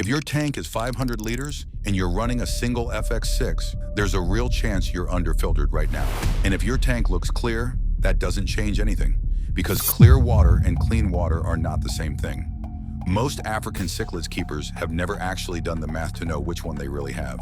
If your tank is 500 liters and you're running a single FX6, there's a real chance you're underfiltered right now. And if your tank looks clear, that doesn't change anything, because clear water and clean water are not the same thing. Most African cichlids keepers have never actually done the math to know which one they really have.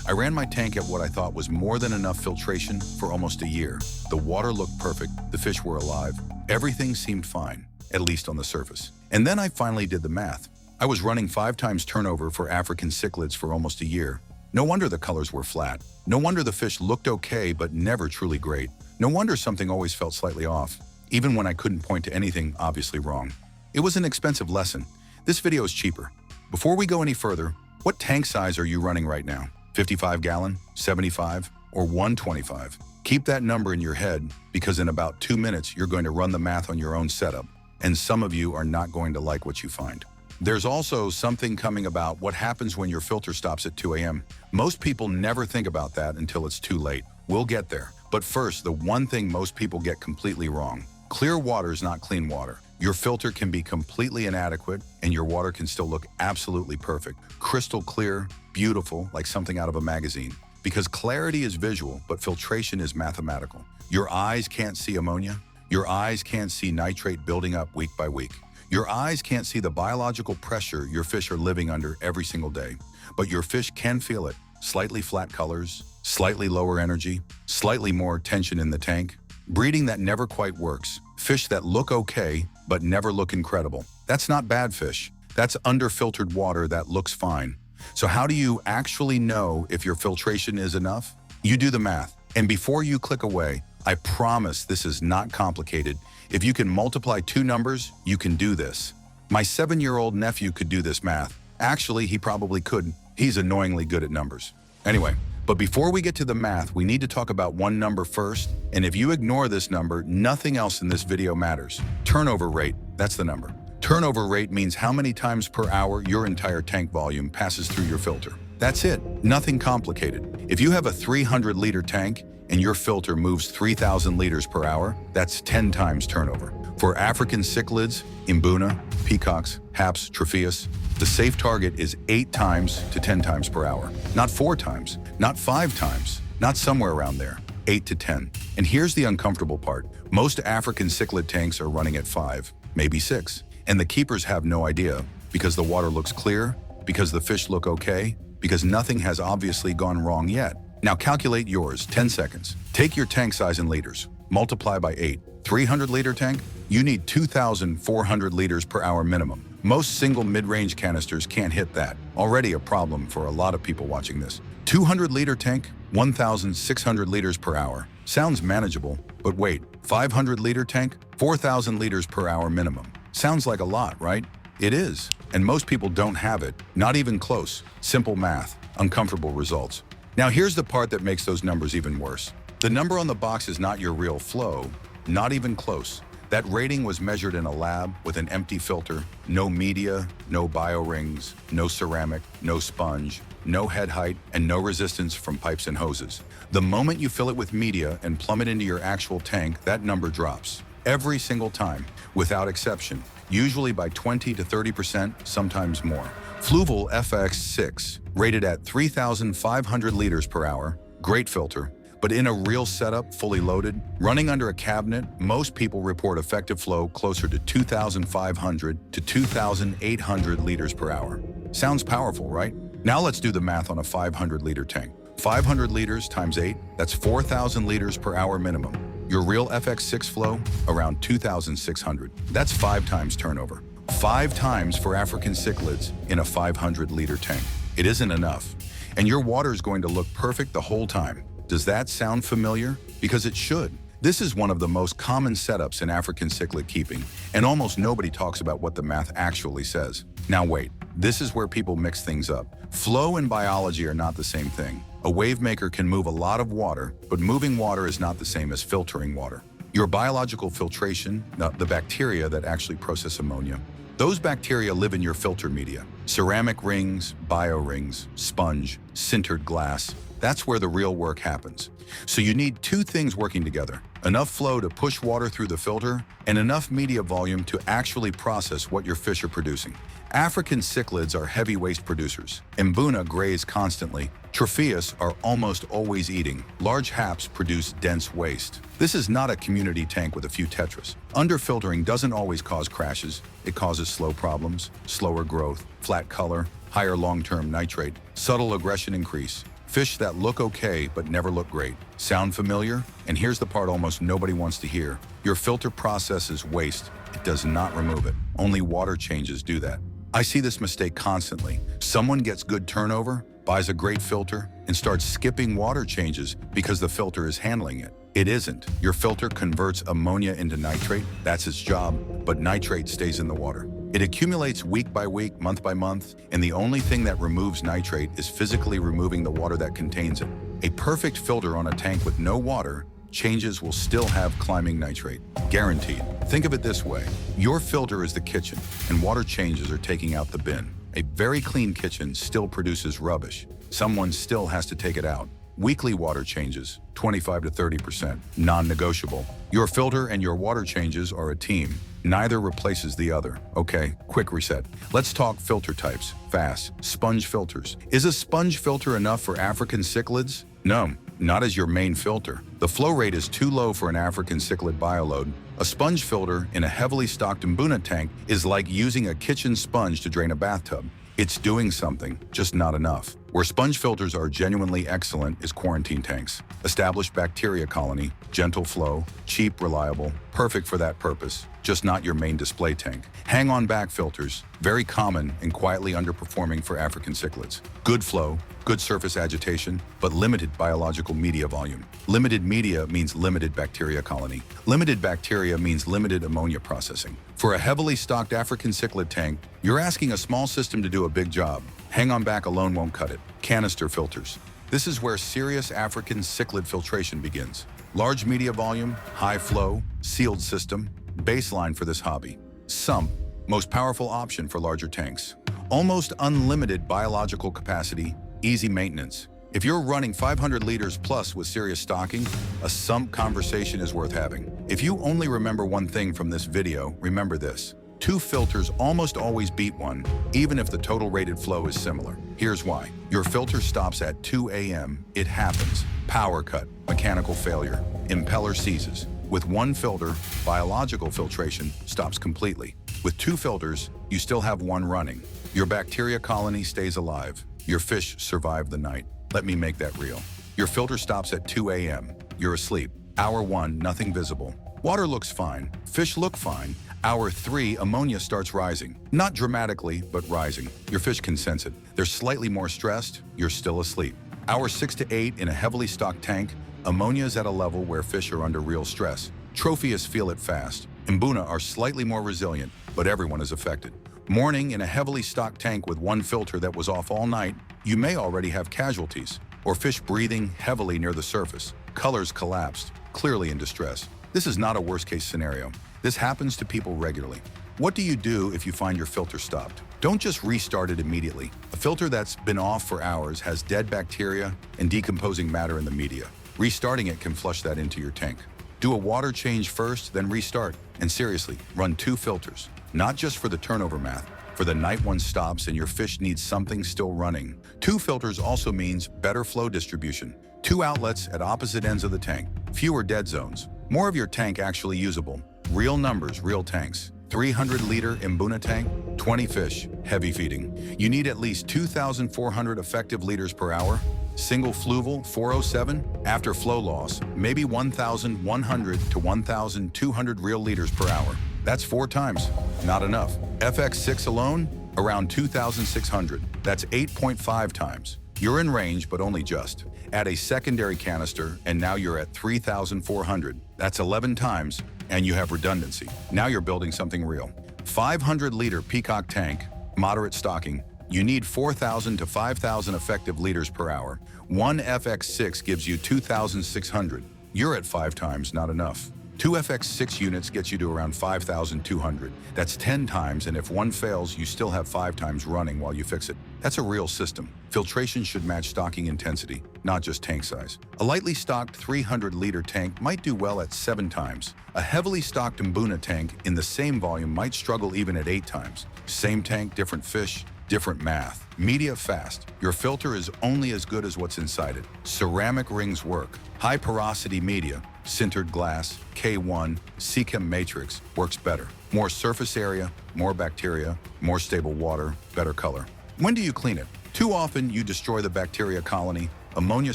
I ran my tank at what I thought was more than enough filtration for almost a year. The water looked perfect, the fish were alive, everything seemed fine, at least on the surface. And then I finally did the math. I was running 5 times turnover for African cichlids for almost a year. No wonder the colors were flat. No wonder the fish looked okay but never truly great. No wonder something always felt slightly off, even when I couldn't point to anything obviously wrong. It was an expensive lesson. This video is cheaper. Before we go any further, what tank size are you running right now? 55 gallon, 75, or 125? Keep that number in your head, because in about 2 minutes you're going to run the math on your own setup, and some of you are not going to like what you find. There's also something coming about what happens when your filter stops at 2 a.m. Most people never think about that until it's too late. We'll get there. But first, the one thing most people get completely wrong. Clear water is not clean water. Your filter can be completely inadequate and your water can still look absolutely perfect. Crystal clear, beautiful, like something out of a magazine. Because clarity is visual, but filtration is mathematical. Your eyes can't see ammonia. Your eyes can't see nitrate building up week by week. Your eyes can't see the biological pressure your fish are living under every single day. But your fish can feel it. Slightly flat colors, slightly lower energy, slightly more tension in the tank. Breeding that never quite works. Fish that look okay, but never look incredible. That's not bad fish. That's underfiltered water that looks fine. So how do you actually know if your filtration is enough? You do the math. And before you click away, I promise this is not complicated. If you can multiply 2 numbers, you can do this. My 7-year-old nephew could do this math. Actually, he probably couldn't. He's annoyingly good at numbers. Anyway, but before we get to the math, we need to talk about one number first. And if you ignore this number, nothing else in this video matters. Turnover rate, that's the number. Turnover rate means how many times per hour your entire tank volume passes through your filter. That's it, nothing complicated. If you have a 300-liter tank and your filter moves 3,000 liters per hour, that's 10 times turnover. For African cichlids, Mbuna, Peacocks, Haps, Tropheus, the safe target is 8 times to 10 times per hour. Not 4 times, not 5 times, not somewhere around there, 8 to 10. And here's the uncomfortable part. Most African cichlid tanks are running at 5, maybe 6. And the keepers have no idea, because the water looks clear, because the fish look okay, because nothing has obviously gone wrong yet. Now calculate yours, 10 seconds. Take your tank size in liters, multiply by 8. 300-liter tank, you need 2,400 liters per hour minimum. Most single mid-range canisters can't hit that. Already a problem for a lot of people watching this. 200-liter tank, 1,600 liters per hour. Sounds manageable, but wait, 500-liter tank, 4,000 liters per hour minimum. Sounds like a lot, right? It is, and most people don't have it, not even close. Simple math, uncomfortable results. Now here's the part that makes those numbers even worse. The number on the box is not your real flow, not even close. That rating was measured in a lab with an empty filter, no media, no biorings, no ceramic, no sponge, no head height, and no resistance from pipes and hoses. The moment you fill it with media and plumb it into your actual tank, that number drops. Every single time, without exception, usually by 20 to 30%, sometimes more. Fluval FX6, rated at 3,500 liters per hour, great filter, but in a real setup, fully loaded, running under a cabinet, most people report effective flow closer to 2,500 to 2,800 liters per hour. Sounds powerful, right? Now let's do the math on a 500-liter tank. 500 liters times 8, that's 4,000 liters per hour minimum. Your real FX6 flow, around 2,600. That's 5 times turnover. 5 times for African cichlids in a 500-liter tank. It isn't enough. And your water is going to look perfect the whole time. Does that sound familiar? Because it should. This is one of the most common setups in African cichlid keeping, and almost nobody talks about what the math actually says. Now wait, this is where people mix things up. Flow and biology are not the same thing. A wave maker can move a lot of water, but moving water is not the same as filtering water. Your biological filtration, the bacteria that actually process ammonia, those bacteria live in your filter media. Ceramic rings, bio rings, sponge, sintered glass. That's where the real work happens. So you need two things working together: enough flow to push water through the filter and enough media volume to actually process what your fish are producing. African cichlids are heavy waste producers. Mbuna graze constantly. Tropheus are almost always eating. Large haps produce dense waste. This is not a community tank with a few tetras. Underfiltering doesn't always cause crashes. It causes slow problems, slower growth, flat color, higher long-term nitrate, subtle aggression increase. Fish that look okay but never look great. Sound familiar? And here's the part almost nobody wants to hear. Your filter processes waste. It does not remove it. Only water changes do that. I see this mistake constantly. Someone gets good turnover, buys a great filter, and starts skipping water changes because the filter is handling it. It isn't. Your filter converts ammonia into nitrate. That's its job, but nitrate stays in the water. It accumulates week by week, month by month, and the only thing that removes nitrate is physically removing the water that contains it. A perfect filter on a tank with no water changes will still have climbing nitrate. Guaranteed. Think of it this way. Your filter is the kitchen, and water changes are taking out the bin. A very clean kitchen still produces rubbish. Someone still has to take it out. Weekly water changes, 25 to 30%, non-negotiable. Your filter and your water changes are a team. Neither replaces the other. Okay, quick reset. Let's talk filter types, fast. Sponge filters. Is a sponge filter enough for African cichlids? No, not as your main filter. The flow rate is too low for an African cichlid bioload. A sponge filter in a heavily stocked Mbuna tank is like using a kitchen sponge to drain a bathtub. It's doing something, just not enough. Where sponge filters are genuinely excellent is quarantine tanks. Established bacteria colony, gentle flow, cheap, reliable, perfect for that purpose, just not your main display tank. Hang-on back filters, very common and quietly underperforming for African cichlids. Good flow, good surface agitation, but limited biological media volume. Limited media means limited bacteria colony. Limited bacteria means limited ammonia processing. For a heavily stocked African cichlid tank, you're asking a small system to do a big job. Hang-on back alone won't cut it. Canister filters. This is where serious African cichlid filtration begins. Large media volume, high flow, sealed system, baseline for this hobby. Sump, most powerful option for larger tanks. Almost unlimited biological capacity, easy maintenance. If you're running 500 liters plus with serious stocking, a sump conversation is worth having. If you only remember one thing from this video, remember this. Two filters almost always beat one, even if the total rated flow is similar. Here's why. Your filter stops at 2 a.m. It happens. Power cut, mechanical failure, impeller seizes. With one filter, biological filtration stops completely. With two filters, you still have one running. Your bacteria colony stays alive. Your fish survive the night. Let me make that real. Your filter stops at 2 a.m. You're asleep. Hour 1, nothing visible. Water looks fine. Fish look fine. Hour 3, ammonia starts rising. Not dramatically, but rising. Your fish can sense it. They're slightly more stressed. You're still asleep. Hour 6 to 8 in a heavily stocked tank, ammonia is at a level where fish are under real stress. Tropheus feel it fast. Mbuna are slightly more resilient, but everyone is affected. Morning in a heavily stocked tank with one filter that was off all night, you may already have casualties, or fish breathing heavily near the surface. Colors collapsed, clearly in distress. This is not a worst-case scenario. This happens to people regularly. What do you do if you find your filter stopped? Don't just restart it immediately. A filter that's been off for hours has dead bacteria and decomposing matter in the media. Restarting it can flush that into your tank. Do a water change first, then restart. And seriously, run two filters. Not just for the turnover math. For the night one stops and your fish needs something still running. Two filters also means better flow distribution. Two outlets at opposite ends of the tank. Fewer dead zones. More of your tank actually usable. Real numbers, real tanks. 300-liter Mbuna tank, 20 fish, heavy feeding. You need at least 2,400 effective liters per hour. Single fluval, 407. After flow loss, maybe 1,100 to 1,200 real liters per hour. That's 4 times. Not enough. FX6 alone, around 2,600. That's 8.5 times. You're in range, but only just. Add a secondary canister, and now you're at 3,400. That's 11 times, and you have redundancy. Now you're building something real. 500-liter Peacock tank, moderate stocking. You need 4,000 to 5,000 effective liters per hour. One FX6 gives you 2,600. You're at 5 times, not enough. Two FX6 units gets you to around 5,200. That's 10 times, and if one fails, you still have 5 times running while you fix it. That's a real system. Filtration should match stocking intensity, not just tank size. A lightly stocked 300-liter tank might do well at 7 times. A heavily stocked Mbuna tank in the same volume might struggle even at 8 times. Same tank, different fish, different math. Media fast. Your filter is only as good as what's inside it. Ceramic rings work. High porosity media, sintered glass, K1, Cichlid matrix works better. More surface area, more bacteria, more stable water, better color. When do you clean it? Too often, you destroy the bacteria colony. Ammonia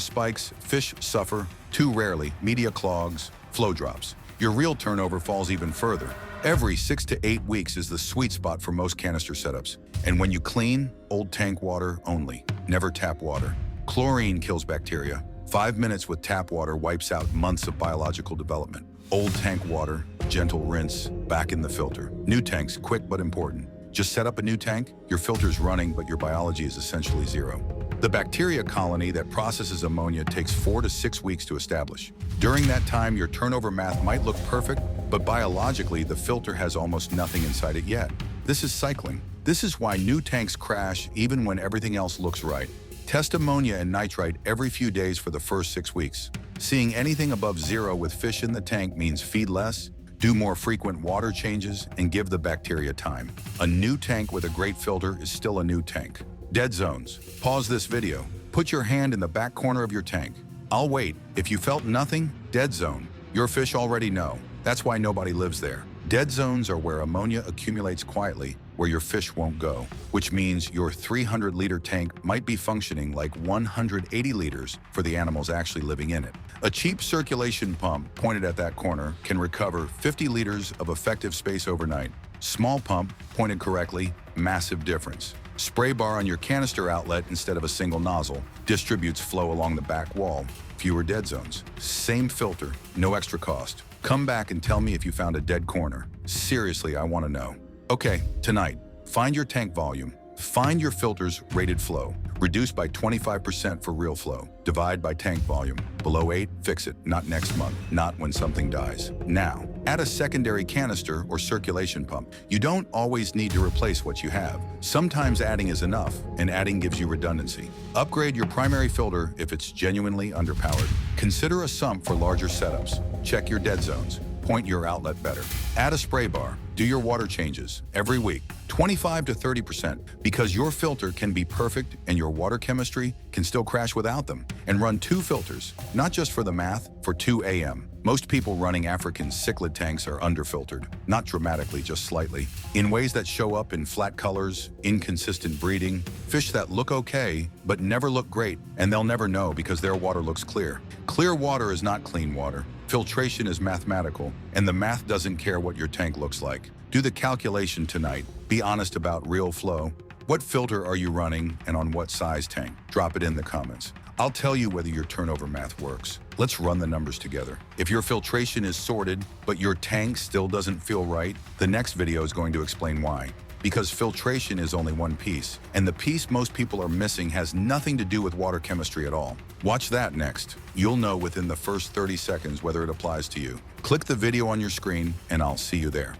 spikes, fish suffer. Too rarely, media clogs, flow drops. Your real turnover falls even further. Every 6 to 8 weeks is the sweet spot for most canister setups. And when you clean, old tank water only. Never tap water. Chlorine kills bacteria. 5 minutes with tap water wipes out months of biological development. Old tank water, gentle rinse, back in the filter. New tanks, quick but important. Just set up a new tank, your filter's running, but your biology is essentially zero. The bacteria colony that processes ammonia takes 4 to 6 weeks to establish. During that time, your turnover math might look perfect, but biologically, the filter has almost nothing inside it yet. This is cycling. This is why new tanks crash even when everything else looks right. Test ammonia and nitrate every few days for the first 6 weeks. Seeing anything above 0 with fish in the tank means feed less, do more frequent water changes, and give the bacteria time. A new tank with a great filter is still a new tank. Dead zones. Pause this video. Put your hand in the back corner of your tank. I'll wait. If you felt nothing, dead zone. Your fish already know. That's why nobody lives there. Dead zones are where ammonia accumulates quietly, where your fish won't go, which means your 300-liter tank might be functioning like 180 liters for the animals actually living in it. A cheap circulation pump pointed at that corner can recover 50 liters of effective space overnight. Small pump, pointed correctly, massive difference. Spray bar on your canister outlet instead of a single nozzle distributes flow along the back wall. Fewer dead zones. Same filter, no extra cost. Come back and tell me if you found a dead corner. Seriously, I want to know. Okay, tonight, find your tank volume. Find your filter's rated flow. Reduce by 25% for real flow. Divide by tank volume. Below 8, fix it. Not next month. Not when something dies. Now, add a secondary canister or circulation pump. You don't always need to replace what you have. Sometimes adding is enough, and adding gives you redundancy. Upgrade your primary filter if it's genuinely underpowered. Consider a sump for larger setups. Check your dead zones. Point your outlet better. Add a spray bar. Do your water changes every week. 25 to 30%, because your filter can be perfect and your water chemistry can still crash without them. And run 2 filters, not just for the math, for 2 AM. Most people running African Cichlid tanks are underfiltered, not dramatically, just slightly, in ways that show up in flat colors, inconsistent breeding, fish that look okay, but never look great, and they'll never know because their water looks clear. Clear water is not clean water. Filtration is mathematical, and the math doesn't care what your tank looks like. Do the calculation tonight. Be honest about real flow. What filter are you running and on what size tank? Drop it in the comments. I'll tell you whether your turnover math works. Let's run the numbers together. If your filtration is sorted, but your tank still doesn't feel right, the next video is going to explain why. Because filtration is only one piece, and the piece most people are missing has nothing to do with water chemistry at all. Watch that next. You'll know within the first 30 seconds whether it applies to you. Click the video on your screen, and I'll see you there.